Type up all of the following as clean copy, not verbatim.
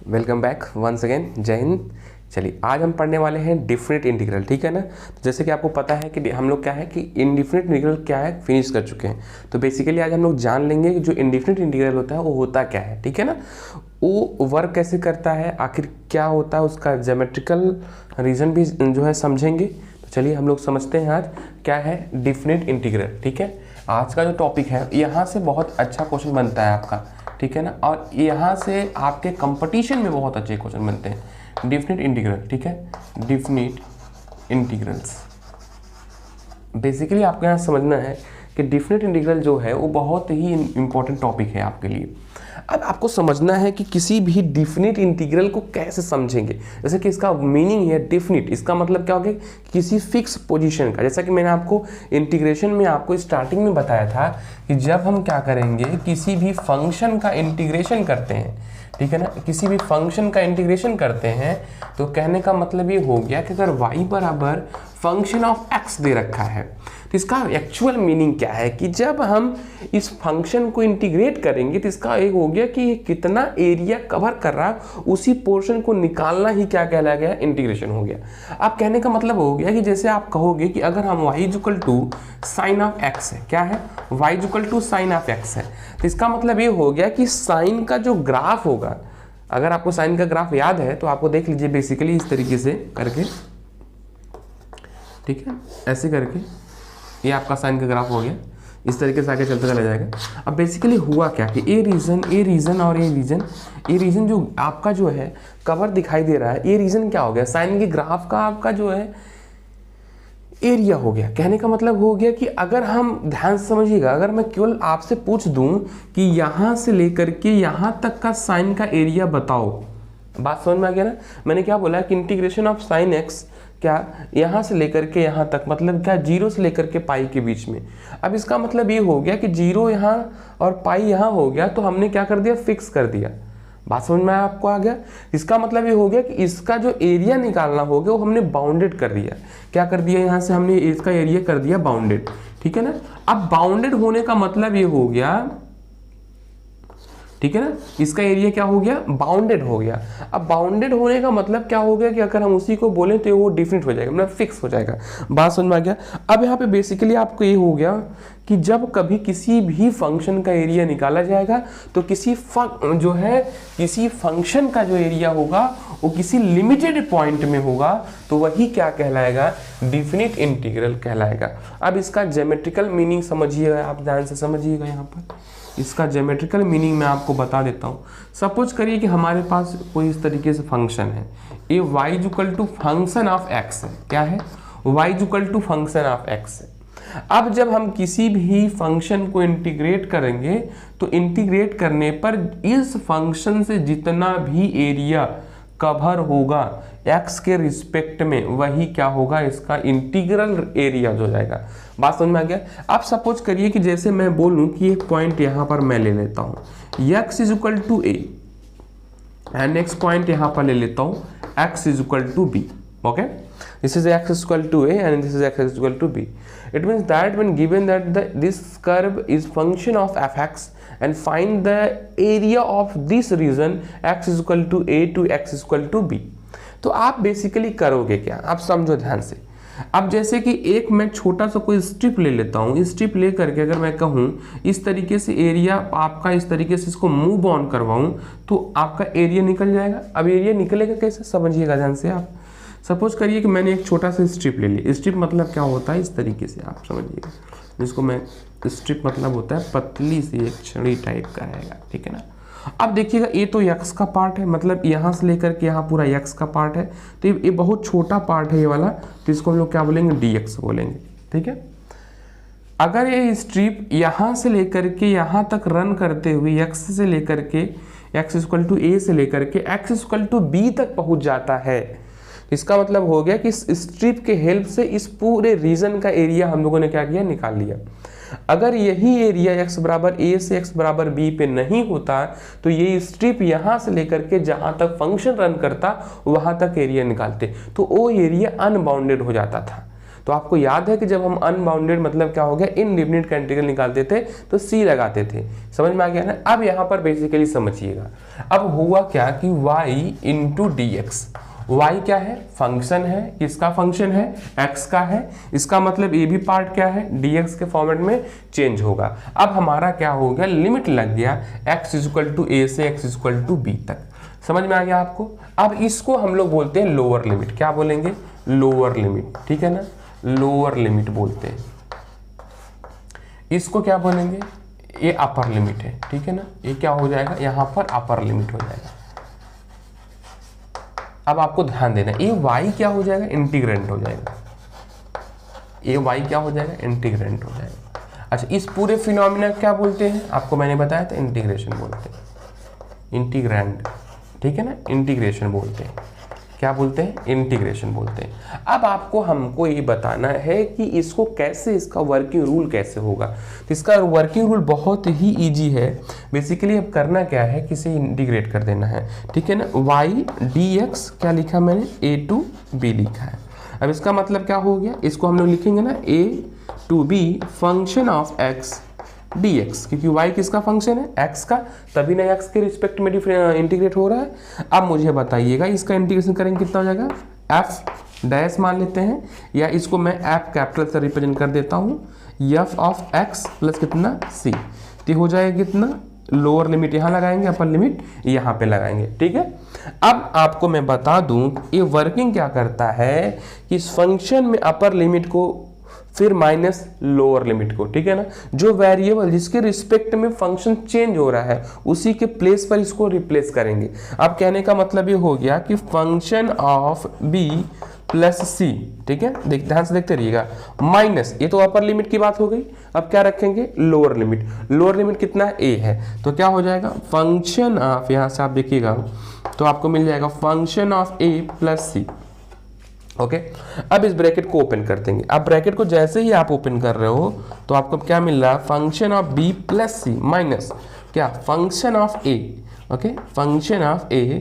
Welcome back once again, जय हिंद। चलिए आज हम पढ़ने वाले हैं डिफरेंट इंटीग्रल, ठीक है ना। तो जैसे कि आपको पता है कि हम लोग क्या है कि इनडिफरेंट इंटीग्रल क्या है फिनिश कर चुके हैं। तो बेसिकली आज हम लोग जान लेंगे कि जो इनडिफरेंट इंटीग्रल होता है वो होता क्या है, ठीक है ना। वो वर्क कैसे करता है, आखिर क्या होता है, उसका ज्योमेट्रिकल रीजन भी जो है समझेंगे। तो चलिए हम लोग समझते हैं आज क्या है डिफरेंट इंटीग्रल, ठीक है। आज का जो टॉपिक है यहाँ से बहुत अच्छा क्वेश्चन बनता है आपका, ठीक है ना। और यहाँ से आपके कंपटीशन में बहुत अच्छे क्वेश्चन बनते हैं डिफरेंट इंटीग्रल, ठीक है। डिफरेंट इंटीग्रल्स बेसिकली आपको यहाँ समझना है कि डिफरेंट इंटीग्रल जो है वो बहुत ही इंपॉर्टेंट टॉपिक है आपके लिए। अब आपको समझना है कि किसी भी डिफिनिट इंटीग्रल को कैसे समझेंगे। जैसे कि इसका मीनिंग है डिफिनिट, इसका मतलब क्या हो गया, किसी फिक्स पोजीशन का। जैसा कि मैंने आपको इंटीग्रेशन में आपको स्टार्टिंग में बताया था कि जब हम क्या करेंगे किसी भी फंक्शन का इंटीग्रेशन करते हैं, ठीक है ना, किसी भी फंक्शन का इंटीग्रेशन करते हैं तो कहने का मतलब ये हो गया कि अगर y बराबर फंक्शन ऑफ x दे रखा है तो इसका एक्चुअल मीनिंग क्या है कि जब हम इस फंक्शन को इंटीग्रेट करेंगे तो इसका एक हो गया कि ये कितना एरिया कवर कर रहा है, उसी पोर्शन को निकालना ही क्या कहलाया गया, इंटीग्रेशन हो गया। अब कहने का मतलब हो गया कि जैसे आप कहोगे कि अगर हम y equal to sine of x है, क्या है, y equal to sine of x है, तो इसका मतलब ये हो गया कि साइन का जो ग्राफ होगा, अगर आपको साइन का ग्राफ याद है तो आपको देख लीजिए बेसिकली इस तरीके से करके, ठीक है, ऐसे करके ये आपका साइन का ग्राफ हो गया। इस तरीके से आगे चलता चला जाएगा। अब बेसिकली हुआ क्या कि ए रीजन और ये रीजन जो आपका जो है कवर दिखाई दे रहा है, ये रीजन क्या हो गया, साइन के ग्राफ का आपका जो है एरिया हो गया। कहने का मतलब हो गया कि अगर हम ध्यान से समझिएगा, अगर मैं केवल आपसे पूछ दूं कि यहाँ से लेकर के यहाँ तक का साइन का एरिया बताओ, बात समझ में आ गया ना। मैंने क्या बोला कि इंटीग्रेशन ऑफ साइन एक्स क्या यहाँ से लेकर के यहाँ तक, मतलब क्या जीरो से लेकर के पाई के बीच में। अब इसका मतलब ये हो गया कि जीरो यहाँ और पाई यहाँ हो गया, तो हमने क्या कर दिया, फिक्स कर दिया। बात समझ में आपको आ गया। इसका मतलब ये हो गया कि इसका जो एरिया निकालना हो गया वो हमने बाउंडेड कर दिया। क्या कर दिया, यहाँ से हमने इसका एरिया कर दिया बाउंडेड, ठीक है ना। अब बाउंडेड होने का मतलब ये हो गया, ठीक है ना, इसका एरिया क्या हो गया, बाउंडेड हो गया। अब बाउंडेड होने का मतलब क्या हो गया कि अगर हम उसी को बोलें तो वो डिफरेंट हो जाएगा, मतलब फिक्स हो जाएगा। बात समझ में आ गया। अब यहाँ पे बेसिकली आपको ये हो गया कि जब कभी किसी भी फंक्शन का एरिया निकाला जाएगा तो किसी फंक्शन का जो एरिया होगा वो किसी लिमिटेड पॉइंट में होगा, तो वही क्या कहलाएगा, डिफिनिट इंटीग्रल कहलाएगा। अब इसका ज्योमेट्रिकल मीनिंग समझिएगा, आप ध्यान से समझिएगा। यहाँ पर इसका ज्योमेट्रिकल मीनिंग मैं आपको बता देता हूँ। सपोज करिए कि हमारे पास कोई इस तरीके से फंक्शन है, ये y equal to function of x है, क्या है, y equal to function of x है। अब जब हम किसी भी फंक्शन को इंटीग्रेट करेंगे तो इंटीग्रेट करने पर इस फंक्शन से जितना भी एरिया कवर होगा x के रिस्पेक्ट में, वही क्या होगा, इसका इंटीग्रल एरिया हो जाएगा। बात समझ में आ गया। आप सपोज करिए कि जैसे मैं बोलूं कि एक पॉइंट यहां पर मैं ले लेता हूं x is equal to a and next point यहां पर ले लेता हूं x is equal to b। Okay, this is x is equal to a and this is x is equal to b. It means that when given that this curve is function of fx and find the area of this region x is equal to a to x is equal to b. तो आप basically करोगे क्या, आप समझो ध्यान से। अब जैसे कि एक मैं छोटा सा कोई स्ट्रिप ले लेता हूँ, इस स्ट्रिप ले करके अगर मैं कहूँ इस तरीके से एरिया आपका, इस तरीके से इसको मूव ऑन करवाऊँ तो आपका एरिया निकल जाएगा। अब एरिया निकलेगा कैसे, समझिएगा ध्यान से। आप सपोज करिए कि मैंने एक छोटा सा स्ट्रिप ले लिया। स्ट्रिप मतलब क्या होता है, इस तरीके से आप समझिएगा, जिसको मैं स्ट्रिप मतलब होता है पतली सी एक छड़ी टाइप का रहेगा, ठीक है ना। अब देखिएगा ये तो x का पार्ट है, मतलब यहाँ से लेकर के यहाँ पूरा x का पार्ट है, तो ये बहुत छोटा पार्ट है ये वाला, तो इसको हम लोग क्या बोलेंगे, dx बोलेंगे, ठीक है। अगर ये स्ट्रिप यहाँ से लेकर के यहाँ तक रन करते हुए x से लेकर के x इक्वल टू a से लेकर के x इक्वल टू b तक पहुँच जाता है, इसका मतलब हो गया कि इस स्ट्रिप के हेल्प से इस पूरे रीजन का एरिया हम लोगों ने क्या किया, निकाल लिया। अगर यही एरिया x बराबर a से x बराबर b पे नहीं होता तो ये स्ट्रिप यहाँ से लेकर के जहाँ तक फंक्शन रन करता वहाँ तक एरिया निकालते, तो वो एरिया अनबाउंडेड हो जाता था। तो आपको याद है कि जब हम अनबाउंडेड मतलब क्या हो गया इनडिफिनिट का इंटीग्रल निकालते थे तो सी लगाते थे, समझ में आ गया ना। अब यहाँ पर बेसिकली समझिएगा, अब हुआ क्या कि y into D x, y क्या है फंक्शन है, किसका फंक्शन है x का है, इसका मतलब ये भी पार्ट क्या है dx के फॉर्मेट में चेंज होगा। अब हमारा क्या हो गया लिमिट लग गया x इक्वल टू a से x इक्वल टू b तक, समझ में आ गया आपको। अब इसको हम लोग बोलते हैं लोअर लिमिट, क्या बोलेंगे लोअर लिमिट, ठीक है ना, लोअर लिमिट बोलते हैं। इसको क्या बोलेंगे ये अपर लिमिट है, ठीक है ना, ये क्या हो जाएगा यहाँ पर अपर लिमिट हो जाएगा। अब आपको ध्यान देना ये y क्या हो जाएगा इंटीग्रेंट हो जाएगा, ये y क्या हो जाएगा इंटीग्रेंट हो जाएगा। अच्छा इस पूरे फिनोमिना क्या बोलते हैं आपको मैंने बताया था इंटीग्रेशन बोलते हैं, इंटीग्रेंड, ठीक है ना, इंटीग्रेशन बोलते हैं, क्या बोलते हैं इंटीग्रेशन बोलते हैं। अब आपको हमको ये बताना है कि इसको कैसे, इसका वर्किंग रूल कैसे होगा। तो इसका वर्किंग रूल बहुत ही इजी है, बेसिकली अब करना क्या है किसे इंटीग्रेट कर देना है, ठीक है ना। y dx क्या लिखा मैंने a टू b लिखा है। अब इसका मतलब क्या हो गया, इसको हम लोग लिखेंगे ना a to b function of x dx, क्योंकि y किसका फंक्शन है x का, तभी ना x के रिस्पेक्ट में इंटीग्रेट हो रहा है। अब मुझे बताइएगा इसका इंटीग्रेशन करेंगे कितना हो जाएगा, f डैश मान लेते हैं, या इसको मैं f कैपिटल से रिप्रेजेंट कर देता हूँ, f ऑफ x प्लस कितना c, तो हो जाएगा कितना, लोअर लिमिट यहाँ लगाएंगे, अपर लिमिट यहाँ पे लगाएंगे, ठीक है। अब आपको मैं बता दूं ये वर्किंग क्या करता है कि इस फंक्शन में अपर लिमिट को फिर माइनस लोअर लिमिट को, ठीक है ना, जो वेरिएबल जिसके रिस्पेक्ट में फंक्शन चेंज हो रहा है उसी के प्लेस पर इसको रिप्लेस करेंगे। अब कहने का मतलब ये हो गया कि फंक्शन ऑफ b प्लस सी, ठीक है, ध्यान से देखते रहिएगा, माइनस ये तो अपर लिमिट की बात हो गई, अब क्या रखेंगे लोअर लिमिट, लोअर लिमिट कितना है a है, तो क्या हो जाएगा फंक्शन ऑफ, यहाँ से आप देखिएगा तो आपको मिल जाएगा function of a plus C, okay. अब इस ब्रैकेट को ओपन कर देंगे। अब ब्रैकेट को जैसे ही आप ओपन कर रहे हो तो आपको क्या मिल रहा है function of b plus C minus क्या function of a, okay, function of a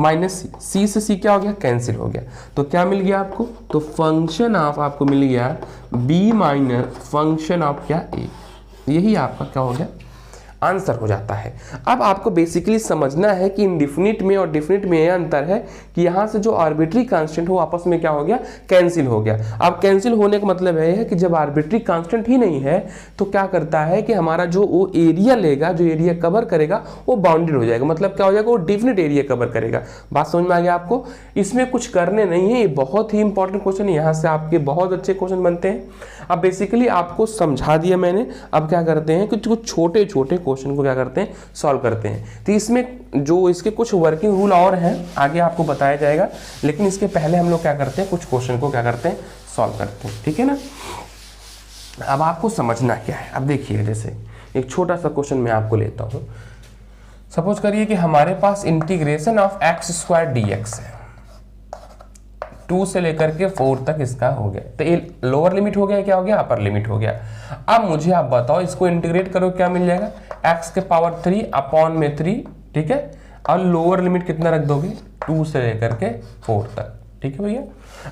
minus C से सी क्या हो गया कैंसिल हो गया, तो क्या मिल गया आपको, तो फंक्शन ऑफ आपको मिल गया b माइनस फंक्शन ऑफ क्या a, यही आपका क्या हो गया आंसर हो जाता है। अब आपको बेसिकली समझना है कि इंडिफिनिट में और डिफिनिट में यह अंतर है कि यहाँ से जो आर्बिट्री कांस्टेंट हो आपस में क्या हो गया कैंसिल हो गया। अब कैंसिल होने का मतलब यह है कि जब आर्बिट्री कांस्टेंट ही नहीं है तो क्या करता है कि हमारा जो वो एरिया लेगा, जो एरिया कवर करेगा वो बाउंडेड हो जाएगा, मतलब क्या हो जाएगा वो डिफिनिट एरिया कवर करेगा। बात समझ में आ गया आपको, इसमें कुछ करने नहीं है, ये बहुत ही इंपॉर्टेंट क्वेश्चन है, यहाँ से आपके बहुत अच्छे क्वेश्चन बनते हैं। अब बेसिकली आपको समझा दिया मैंने, अब क्या करते हैं कि कुछ छोटे छोटे क्वेश्चन को क्या करते हैं सॉल्व करते हैं। तो इसमें जो इसके कुछ वर्किंग रूल और हैं आगे आपको बताया जाएगा, लेकिन इसके पहले हम लोग क्या करते हैं कुछ क्वेश्चन को क्या करते हैं सॉल्व करते हैं, ठीक है ना। अब आपको समझना क्या है, अब देखिए जैसे एक छोटा सा क्वेश्चन मैं आपको लेता हूँ। सपोज करिए कि हमारे पास integration of x square d x है, 2 से लेकर के 4 तक इसका हो गया, तो ये लोअर लिमिट हो गया, क्या हो गया अपर लिमिट हो गया। अब मुझे आप बताओ इसको इंटीग्रेट करो क्या मिल जाएगा, x के पावर 3 अपॉन में 3, ठीक है, और लोअर लिमिट कितना रख दोगे 2 से लेकर के 4 तक, ठीक है भैया।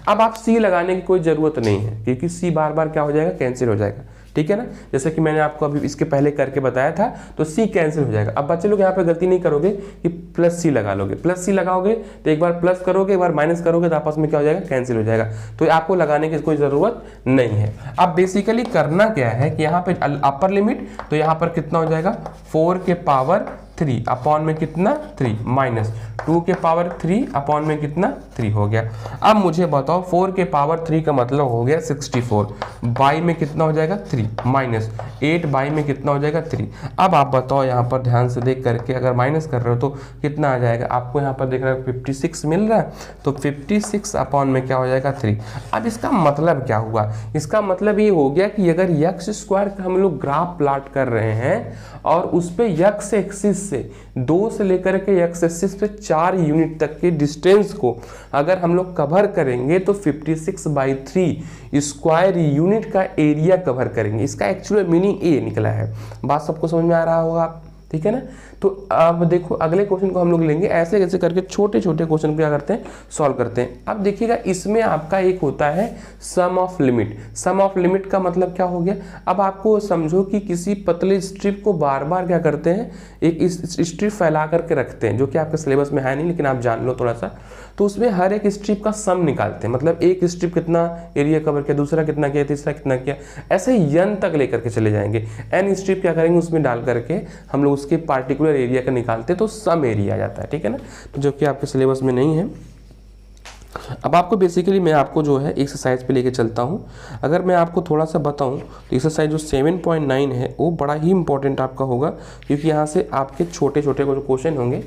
अब आप c लगाने की कोई जरूरत नहीं है क्योंकि c बार बार क्या हो जाएगा कैंसिल हो जाएगा, ठीक है ना, जैसे कि मैंने आपको अभी इसके पहले करके बताया था, तो c कैंसिल हो जाएगा। अब बच्चे लोग यहाँ पे गलती नहीं करोगे कि प्लस c लगा लोगे, प्लस c लगाओगे तो एक बार प्लस करोगे एक बार माइनस करोगे तो आपस में क्या हो जाएगा कैंसिल हो जाएगा, तो आपको लगाने की कोई ज़रूरत नहीं है। अब बेसिकली करना क्या है कि यहाँ पे अपर लिमिट, तो यहाँ पर कितना हो जाएगा 4 के पावर 3 अपॉन में कितना 3 माइनस 2 के पावर 3 अपॉन में कितना 3 हो गया। अब मुझे बताओ 4 के पावर 3 का मतलब हो गया 64, बाई में कितना हो जाएगा 3 माइनस 8 बाई में कितना हो जाएगा 3। अब आप बताओ यहाँ पर ध्यान से देख करके अगर माइनस कर रहे हो तो कितना आ जाएगा, आपको यहाँ पर देख रहे हो 56 मिल रहा है, तो 56 अपॉन में क्या हो जाएगा 3। अब इसका मतलब क्या हुआ, इसका मतलब ये हो गया कि अगर एक्स स्क्वायर का हम लोग ग्राफ प्लॉट कर रहे हैं और उस पर एक्स एक्सिस से 2 से लेकर के एक्स एक्सिस पे 4 यूनिट तक के डिस्टेंस को अगर हम लोग कवर करेंगे तो 56/3 स्क्वायर यूनिट का एरिया कवर करेंगे। इसका एक्चुअल मीनिंग ये निकला है, बात सबको समझ में आ रहा होगा आप, ठीक है ना। तो अब देखो अगले क्वेश्चन को हम लोग लेंगे, ऐसे कैसे करके छोटे छोटे क्वेश्चन को क्या करते हैं, सॉल्व करते हैं। अब देखिएगा इसमें आपका एक होता है sum of limit. Sum of limit का मतलब क्या हो गया, अब आपको समझो कि किसी पतले स्ट्रिप को बार बार क्या करते हैं, एक स्ट्रिप फैला करके रखते हैं, जो कि आपके सिलेबस में है नहीं लेकिन आप जान लो थोड़ा सा। तो उसमें हर एक स्ट्रिप का सम निकालते हैं, मतलब एक स्ट्रिप कितना एरिया कवर किया, दूसरा कितना किया, तीसरा कितना किया, ऐसे n तक लेकर के चले जाएंगे। n स्ट्रिप क्या करेंगे, उसमें डाल करके हम लोग उसके पार्टिकुलर एरिया का निकालते हैं, तो सम एरिया आ जाता है, ठीक है ना, तो जो कि आपके सिलेबस में नहीं है। अब आपको बेसिकली मैं आपको जो है एक्सरसाइज पे लेके चलता हूँ। अगर मैं आपको थोड़ा सा बताऊँ तो एक्सरसाइज जो 7.9 है वो बड़ा ही इंपॉर्टेंट आपका होगा, क्योंकि यहाँ से आपके छोटे छोटे जो क्वेश्चन होंगे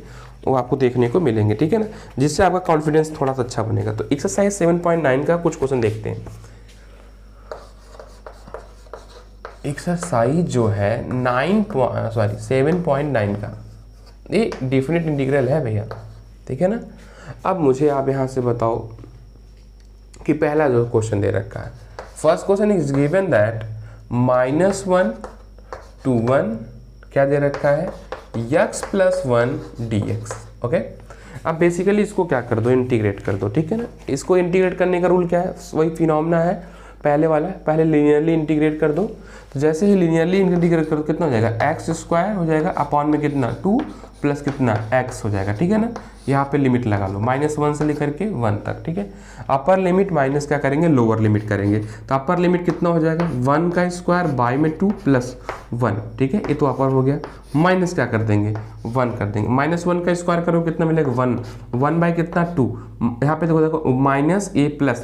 वो आपको देखने को मिलेंगे, ठीक है ना, जिससे आपका कॉन्फिडेंस थोड़ा सा अच्छा बनेगा। तो एक्सरसाइज 7.9 का कुछ क्वेश्चन देखते हैं। एक्सरसाइज जो है 7.9 का ये डेफिनेट इंटीग्रल है भैया, ठीक है ना। अब मुझे आप यहाँ से बताओ कि पहला जो क्वेश्चन दे रखा है, first question is given that -1 to 1 क्या दे रखा है, x + 1 dx। ओके, अब बेसिकली इसको क्या कर दो, इंटीग्रेट कर दो, ठीक है ना। इसको इंटीग्रेट करने का रूल क्या है, वही फिनोमेना है पहले वाला, पहले लीनियरली इंटीग्रेट कर दो। तो जैसे ही लीनियरली इंटीग्रेट कर दो कितना हो जाएगा, x² हो जाएगा अपॉन में कितना 2 प्लस कितना x हो जाएगा, ठीक है ना। यहाँ पे लिमिट लगा लो -1 से लेकर के 1 तक, ठीक है। अपर लिमिट माइनस क्या करेंगे, लोअर लिमिट करेंगे, तो अपर लिमिट कितना हो जाएगा 1 का स्क्वायर बाय में 2 प्लस 1, ठीक है, ये तो अपर हो गया। माइनस क्या कर देंगे 1 कर देंगे, -1 का स्क्वायर करो कितना मिलेगा 1, 1 बाय कितना 2, यहाँ पे देखो -a प्लस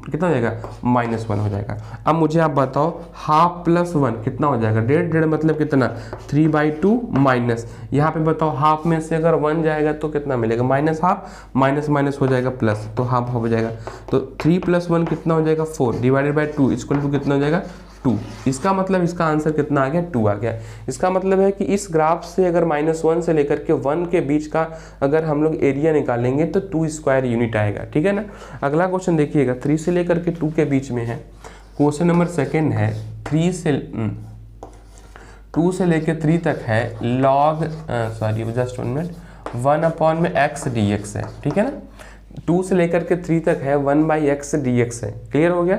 कितना हो जाएगा -1 हो जाएगा। अब मुझे आप बताओ हाफ प्लस 1 कितना हो जाएगा, 1.5 मतलब कितना 3/2 माइनस, यहाँ पे बताओ हाफ में से अगर 1 जाएगा तो कितना मिलेगा -हाफ, माइनस हो जाएगा प्लस, तो हाफ हो जाएगा। तो 3 + 1 कितना हो जाएगा 4 डिवाइडेड बाई 2 इक्वल टू कितना हो जाएगा 2। इसका मतलब इसका आंसर कितना आ गया 2 आ गया। इसका मतलब है कि इस ग्राफ से अगर -1 से लेकर के 1 के बीच का अगर हम लोग एरिया निकालेंगे तो 2² यूनिट आएगा, ठीक है ना। अगला क्वेश्चन देखिएगा 3 से लेकर के 2 के बीच में है, क्वेश्चन नंबर 2 है 2 से लेकर 3 तक है log 1 में x dx है, ठीक है ना। 2 से लेकर के 3 तक है 1/x dx है, क्लियर हो गया,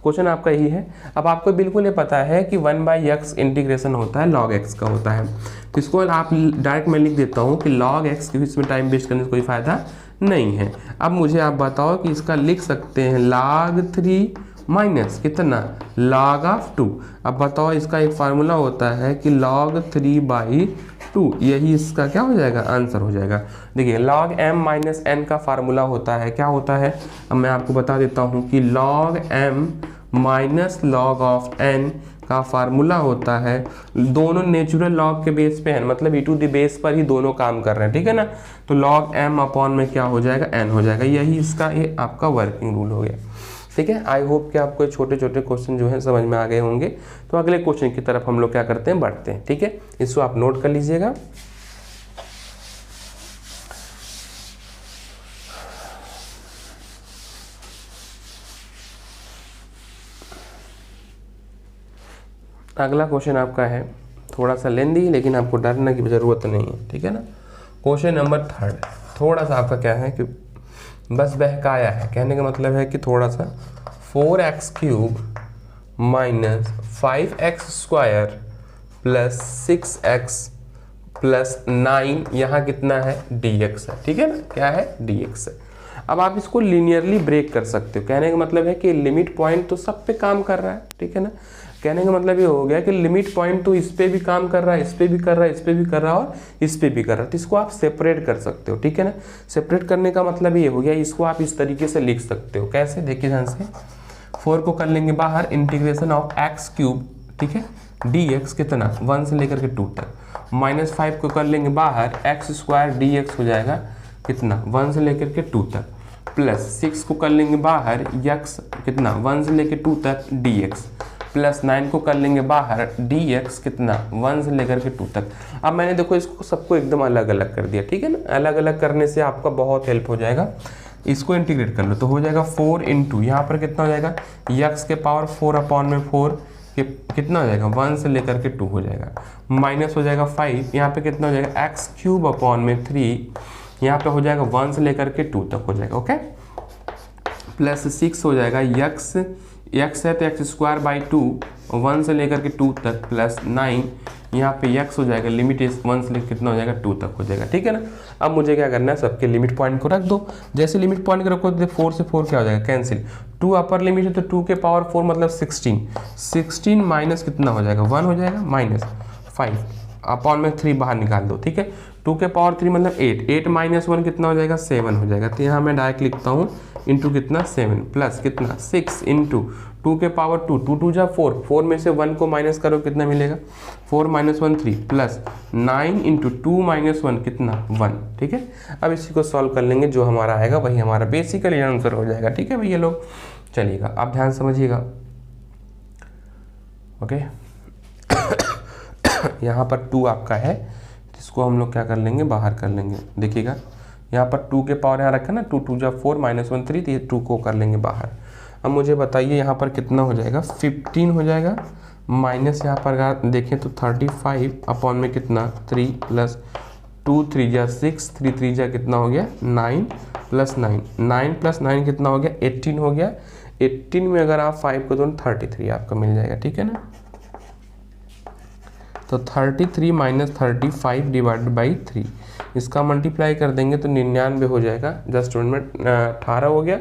क्वेश्चन आपका यही है। अब आपको बिल्कुल ये पता है कि 1/x इंटीग्रेशन होता है log x का होता है, तो इसको आप डायरेक्ट मैं लिख देता हूँ कि log x, क्योंकि इसमें टाइम वेस्ट करने से कोई फायदा नहीं है। अब मुझे आप बताओ कि इसका लिख सकते हैं log 3 माइनस कितना log ऑफ 2। अब बताओ इसका एक फार्मूला होता है कि log 3/2, यही इसका क्या हो जाएगा आंसर हो जाएगा। देखिए log m माइनस n का फार्मूला होता है, क्या होता है, अब मैं आपको बता देता हूँ कि log m minus log of n का फार्मूला होता है, दोनों नेचुरल लॉग के बेस पे है, मतलब e टू द बेस पर ही दोनों काम कर रहे हैं, ठीक है ना। तो log m अपॉन में क्या हो जाएगा n हो जाएगा, यही इसका ये आपका वर्किंग रूल हो गया, ठीक है। आई होप कि आपको छोटे छोटे क्वेश्चन जो है समझ में आ गए होंगे। तो अगले क्वेश्चन की तरफ हम लोग क्या करते हैं, बढ़ते हैं, ठीक है। इसको आप नोट कर लीजिएगा। अगला क्वेश्चन आपका है थोड़ा सा लेंदी, लेकिन आपको डरने की ज़रूरत नहीं है, ठीक है ना। क्वेश्चन नंबर 3 थोड़ा सा आपका क्या है कि बस बहकाया है, कहने का मतलब है कि थोड़ा सा 4x³ minus 5x² plus 6x plus 9 यहाँ कितना है dx है, ठीक है ना, क्या है dx है। अब आप इसको लीनियरली ब्रेक कर सकते हो, कहने का मतलब है कि लिमिट पॉइंट तो सब पे काम कर रहा है, ठीक है ना। कहने का मतलब ये हो गया कि लिमिट पॉइंट तो इस पे भी काम कर रहा है, इस पे भी कर रहा है, इस पे भी कर रहा है और इस पे भी कर रहा है, तो इसको आप सेपरेट कर सकते हो, ठीक है ना। सेपरेट करने का मतलब ये हो गया, इसको आप इस तरीके से लिख सकते हो, कैसे, देखिए ध्यान से। 4 को कर लेंगे बाहर, इंटीग्रेशन ऑफ x³, ठीक है, dx कितना 1 से लेकर के 2 तक, -5 को कर लेंगे बाहर, x² dx हो जाएगा कितना 1 से लेकर के 2 तक, प्लस 6 को कर लेंगे बाहर, x कितना 1 से लेकर 2 तक dx, प्लस 9 को कर लेंगे बाहर, dx कितना 1 से लेकर के 2 तक। अब मैंने देखो इसको सबको एकदम अलग अलग कर दिया, ठीक है ना। अलग अलग करने से आपका बहुत हेल्प हो जाएगा। इसको इंटीग्रेट कर लो तो हो जाएगा 4 × यहाँ पर कितना हो जाएगा x के पावर 4 अपॉन में 4 कि कितना हो जाएगा 1 से लेकर के 2 हो जाएगा, माइनस हो जाएगा 5, यहाँ पे कितना हो जाएगा x³ अपॉन में 3, यहाँ पे हो जाएगा 1 से लेकर के 2 तक हो जाएगा, ओके, प्लस 6 हो जाएगा x है तो x²/2 1 से लेकर के 2 तक, प्लस 9 यहाँ पे x हो जाएगा, लिमिट इस 1 से लेकर कितना हो जाएगा 2 तक हो जाएगा, ठीक है ना। अब मुझे क्या करना है, सबके लिमिट पॉइंट को रख दो। जैसे लिमिट पॉइंट को रखो तो 4 से 4 क्या हो जाएगा कैंसिल, 2 अपर लिमिट है तो 2 के पावर 4 मतलब 16 माइनस कितना हो जाएगा 1 हो जाएगा, माइनस 5 अपॉन में 3 बाहर निकाल दो, ठीक है। 2 के पावर 3 मतलब 8 माइनस 1 कितना हो जाएगा 7 हो जाएगा। तो यहाँ मैं डायरेक्ट लिखता हूँ इंटू कितना 7 प्लस कितना 6 इंटू 2 के पावर 2, 2 2 जा 4, 4 में से 1 को माइनस करो कितना मिलेगा 4 माइनस 1 3 प्लस 9 इंटू 2 माइनस 1 कितना 1, ठीक है। अब इसी को सॉल्व कर लेंगे, जो हमारा आएगा वही हमारा बेसिकली आंसर हो जाएगा, ठीक है भैया लोग। चलिएगा आप ध्यान समझिएगा, ओके। यहाँ पर 2 आपका है, जिसको हम लोग क्या कर लेंगे बाहर कर लेंगे, देखिएगा यहाँ पर 2 के पावर यहाँ रखा ना, 2 2 जा 4 माइनस 1 3, तो ये 2 को कर लेंगे बाहर। अब मुझे बताइए यहाँ पर कितना हो जाएगा 15 हो जाएगा, माइनस यहाँ पर अगर देखें तो 35 अपॉन में कितना 3 प्लस 2 3 जा 6, 3 3 जा कितना हो गया 9 प्लस 9, 9 प्लस 9 कितना हो गया 18 हो गया। 18 में अगर आप 5 को दो 33 आपका मिल जाएगा, ठीक है ना। तो 33 माइनस 35 डिवाइडेड बाई 3, इसका मल्टीप्लाई कर देंगे तो 99 हो जाएगा। जस्ट में 18 हो गया,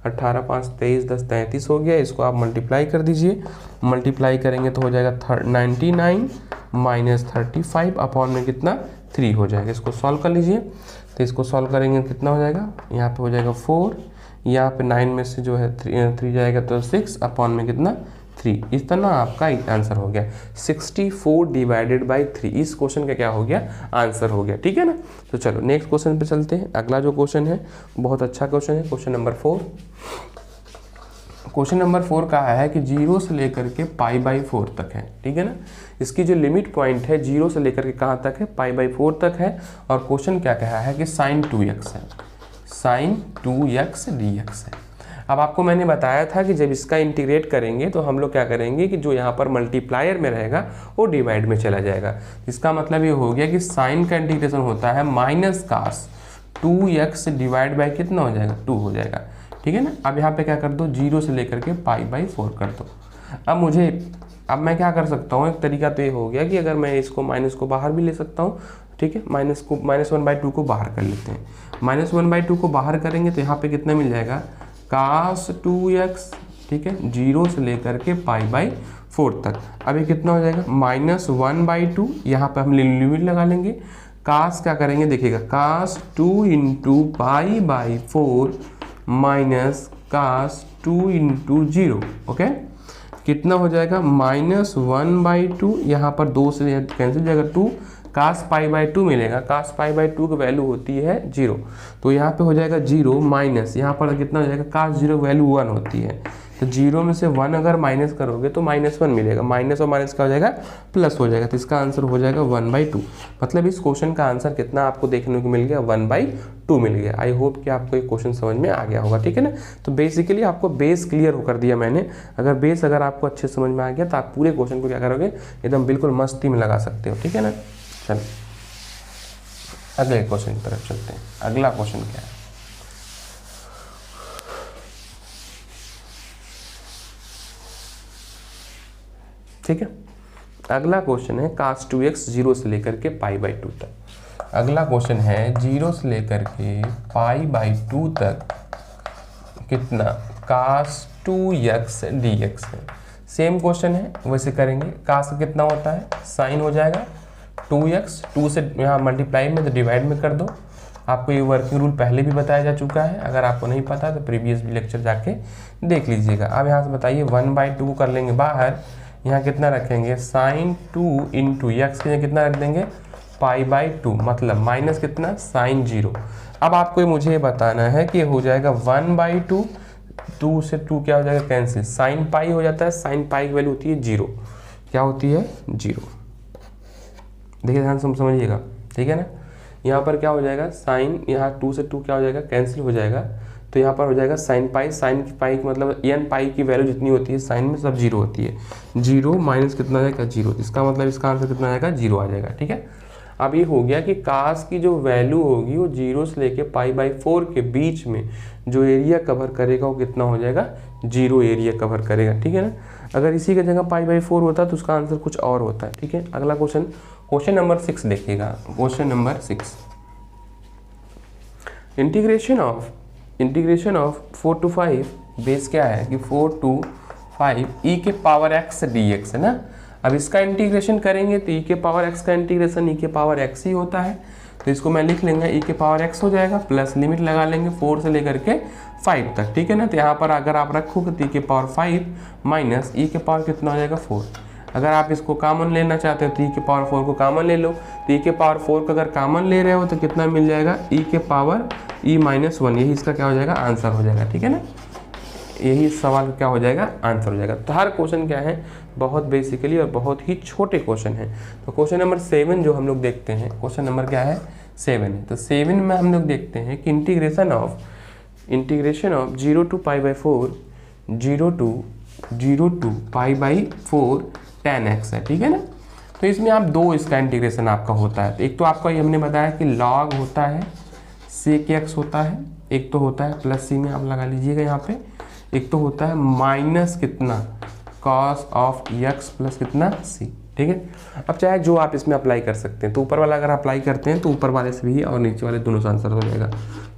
18 5 23 10 33 हो गया। इसको आप मल्टीप्लाई कर दीजिए, मल्टीप्लाई करेंगे तो हो जाएगा 99 माइनस 35 अपॉन में कितना 3 हो जाएगा। इसको सॉल्व कर लीजिए, तो इसको सॉल्व करेंगे कितना हो जाएगा, यहाँ पे हो जाएगा 4, यहाँ पे 9 में से जो है 3 जाएगा तो 6 अपॉन में कितना 3। इस तरह आपका आंसर हो गया 64 डिवाइडेड बाई 3। इस क्वेश्चन का क्या हो गया आंसर हो गया, ठीक है ना। तो चलो नेक्स्ट क्वेश्चन पे चलते हैं। अगला जो क्वेश्चन है बहुत अच्छा क्वेश्चन है, क्वेश्चन नंबर 4। क्वेश्चन नंबर 4 कहा है कि 0 से लेकर के π/4 तक है, ठीक है ना। इसकी जो लिमिट पॉइंट है 0 से लेकर के कहाँ तक है π/4 तक है। और क्वेश्चन क्या कहा है कि sin 2x है, sin 2x dx है। अब आपको मैंने बताया था कि जब इसका इंटीग्रेट करेंगे तो हम लोग क्या करेंगे कि जो यहाँ पर मल्टीप्लायर में रहेगा वो डिवाइड में चला जाएगा। इसका मतलब ये हो गया कि साइन का इंटीग्रेशन होता है minus cos 2x divide by कितना हो जाएगा 2 हो जाएगा, ठीक है ना। अब यहाँ पे क्या कर दो 0 से लेकर के π/4 कर दो। अब मैं क्या कर सकता हूँ, एक तरीका तो ये हो गया कि अगर मैं इसको माइनस को बाहर भी ले सकता हूँ, ठीक है। -1/2 को बाहर कर लेते हैं। -1/2 को बाहर करेंगे तो यहाँ पे कितना मिल जाएगा cos 2x, ठीक है, 0 से लेकर के π/4 तक। अब ये कितना हो जाएगा -1/2, यहाँ पे हम लिमिट लगा लेंगे। cos क्या करेंगे देखिएगा cos 2 into π/4 minus cos 2 into 0, okay. कितना हो जाएगा -1/2, यहाँ पर 2 से कैंसिल जाएगा 2, cos π/2 मिलेगा। cos π/2 की वैल्यू होती है 0, तो यहाँ पे हो जाएगा 0 माइनस यहाँ पर कितना हो जाएगा cos 0 वैल्यू 1 होती है, तो 0 में से 1 अगर माइनस करोगे तो -1 मिलेगा। माइनस और माइनस क्या हो जाएगा प्लस हो जाएगा, तो इसका आंसर हो जाएगा 1/2। मतलब इस क्वेश्चन का आंसर कितना आपको देखने को मिल गया 1/2 मिल गया। आई होप कि आपको ये क्वेश्चन समझ में आ गया होगा, ठीक है ना। तो बेसिकली आपको बेस क्लियर कर दिया मैंने। अगर आपको अच्छे समझ में आ गया तो आप पूरे क्वेश्चन को क्या करोगे एकदम बिल्कुल मस्ती में लगा सकते हो, ठीक है ना। चलो अगले क्वेश्चन की तरफ चलते हैं। अगला क्वेश्चन क्या है, ठीक है। अगला क्वेश्चन है cos 2x 0 से लेकर के π/2 तक। अगला क्वेश्चन है 0 से लेकर के π/2 तक कितना cos 2x dx है। सेम क्वेश्चन है, वैसे करेंगे। cos कितना होता है साइन हो जाएगा 2x, 2 से यहाँ मल्टीप्लाई में तो डिवाइड में कर दो। आपको ये वर्किंग रूल पहले भी बताया जा चुका है, अगर आपको नहीं पता तो प्रीवियस भी लेक्चर जाके देख लीजिएगा। अब यहाँ से बताइए 1/2 को कर लेंगे बाहर, यहाँ कितना रखेंगे sin 2 इंटू एक्स के कितना रख देंगे π/2, मतलब माइनस कितना sin 0। अब आपको मुझे बताना है कि हो जाएगा 1/2, 2 से 2 क्या हो जाएगा कैंसिल, sin π हो जाता है। sin π की वैल्यू होती है 0, क्या होती है 0। देखिए ध्यान से समझिएगा, ठीक है ना। यहाँ पर क्या हो जाएगा साइन, यहाँ 2 से 2 क्या हो जाएगा कैंसिल हो जाएगा, तो यहाँ पर हो जाएगा साइन पाई, साइन की पाई मतलब एन पाई की वैल्यू जितनी होती है साइन में सब जीरो होती है, जीरो माइनस कितना आ जाएगा जीरो, इसका मतलब इसका आंसर कितना आ जाएगा जीरो आ जाएगा। ठीक है, अब ये हो गया कि कास की जो वैल्यू होगी वो जीरो से लेके π/4 के बीच में जो एरिया कवर करेगा वो कितना हो जाएगा, जीरो एरिया कवर करेगा। ठीक है ना, अगर इसी की जगह π/4 होता तो उसका आंसर कुछ और होता है। ठीक है, अगला क्वेश्चन, क्वेश्चन नंबर 6 देखिएगा, question number 6, integration of 4 to 5 base क्या है कि 4 to 5 e के पावर x dx है ना। अब इसका इंटीग्रेशन करेंगे तो e के पावर x का इंटीग्रेशन e के पावर x ही होता है, तो इसको मैं लिख लेंगे e के पावर x हो जाएगा, प्लस लिमिट लगा लेंगे 4 से लेकर के 5 तक। ठीक है ना, तो यहाँ पर अगर आप रखोगे तो e के पावर 5 माइनस e के पावर कितना हो जाएगा 4। अगर आप इसको कॉमन लेना चाहते हो तो e के पावर 4 को कॉमन ले लो, तो e के पावर 4 को अगर कॉमन ले रहे हो तो कितना मिल जाएगा, e के पावर e-1, यही इसका क्या हो जाएगा आंसर हो जाएगा। ठीक है ना, यही इस सवाल का क्या हो जाएगा आंसर हो जाएगा। तो हर क्वेश्चन क्या है, बहुत बेसिकली और बहुत ही छोटे क्वेश्चन हैं। तो क्वेश्चन नंबर 7 जो हम लोग देखते हैं, क्वेश्चन नंबर क्या है 7 है। तो 7 में हम लोग देखते हैं कि integration of 0 to π/4 0 to π/4 tan x है। ठीक है ना, तो इसमें आप दो इसका इंटीग्रेशन आपका होता है। तो एक तो आपका ये हमने बताया कि log होता है sec x होता है, एक तो होता है प्लस सी में आप लगा लीजिएगा यहाँ पे, एक तो होता है माइनस कितना cos ऑफ x प्लस कितना c। ठीक है, अब चाहे जो आप इसमें अप्लाई कर सकते हैं, तो ऊपर वाला अगर अप्लाई करते हैं तो ऊपर वाले से भी और नीचे वाले दोनों से आंसर हो जाएगा।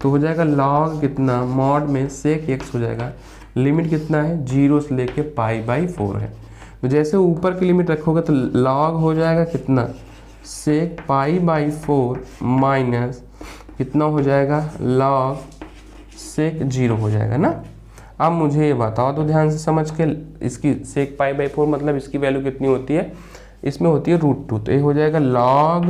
तो हो जाएगा log कितना मॉड में sec x हो जाएगा, लिमिट कितना है 0 से लेके π/4 है। तो जैसे ऊपर की लिमिट रखोगे तो log हो जाएगा कितना sec π/4 माइनस कितना हो जाएगा log sec 0 हो जाएगा ना। अब मुझे ये बताओ तो ध्यान से समझ के, इसकी sec π/4 मतलब इसकी वैल्यू कितनी होती है, इसमें होती है √2, तो ये हो जाएगा log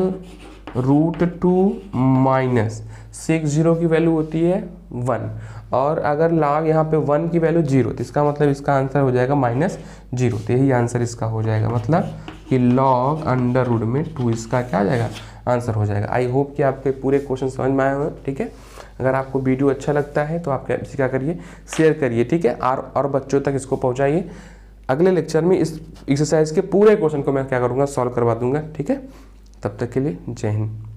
√2 माइनस sec 0 की वैल्यू होती है 1, और अगर log यहाँ पे 1 की वैल्यू 0 तो इसका मतलब इसका आंसर हो जाएगा -0। तो यही आंसर इसका हो जाएगा, मतलब कि log √2 में 2 इसका क्या आ जाएगा आंसर हो जाएगा। आई होप कि आपके पूरे क्वेश्चन समझ में आए हों। ठीक है, अगर आपको वीडियो अच्छा लगता है तो आप क्या करिए, शेयर करिए। ठीक है, और बच्चों तक इसको पहुंचाइए। अगले लेक्चर में इस एक्सरसाइज के पूरे क्वेश्चन को मैं क्या करूँगा, सॉल्व करवा दूंगा। ठीक है, तब तक के लिए जय हिंद।